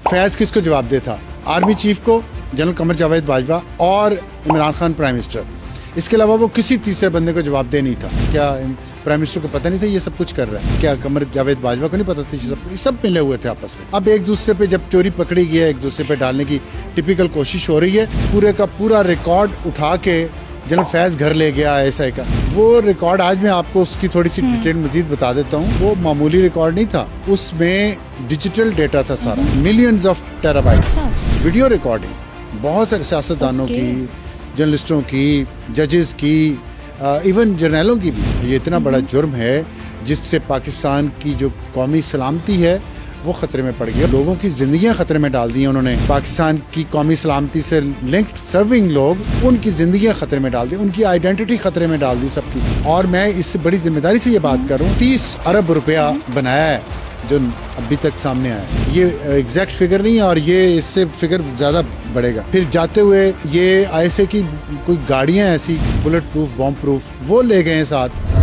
फैज़ किसको जवाब दे था? आर्मी चीफ को, जनरल कमर जावेद बाजवा और इमरान खान प्राइम मिनिस्टर। इसके अलावा वो किसी तीसरे बंदे को जवाब दे नहीं था। क्या प्राइम मिनिस्टर को पता नहीं था ये सब कुछ कर रहा है? क्या कमर जावेद बाजवा को नहीं पता था? सब मिले हुए थे आपस में। अब एक दूसरे पे जब चोरी पकड़ी गई है, एक दूसरे पे डालने की टिपिकल कोशिश हो रही है। पूरे का पूरा रिकॉर्ड उठा के जनरल फैज़ घर ले गया ISI का। वो रिकॉर्ड आज मैं आपको उसकी थोड़ी सी डिटेल मजीद बता देता हूँ। वो मामूली रिकॉर्ड नहीं था, उसमें डिजिटल डेटा था सारा, millions of terabyte video recording, बहुत सारे सियासतदानों की, जर्नलिस्टों की, जजेस की, इवन जर्नलों की भी। ये इतना बड़ा जुर्म है जिससे पाकिस्तान की जो कौमी सलामती है वो खतरे में पड़ गई। लोगों की जिंदगियां खतरे में डाल दी हैं उन्होंने। पाकिस्तान की कौमी सलामती से लिंक्ड सर्विंग लोग, उनकी जिंदगियां खतरे में डाल दी, उनकी आइडेंटिटी खतरे में डाल दी सबकी। और मैं इससे बड़ी जिम्मेदारी से ये बात कर रहा हूँ। 30 अरब रुपया बनाया है जो अभी तक सामने आया है। ये एग्जैक्ट फिगर नहीं है और ये इससे फिगर ज़्यादा बढ़ेगा। फिर जाते हुए ये ISI की कोई गाड़ियाँ ऐसी बुलेट प्रूफ, बॉम्ब प्रूफ वो ले गए हैं साथ।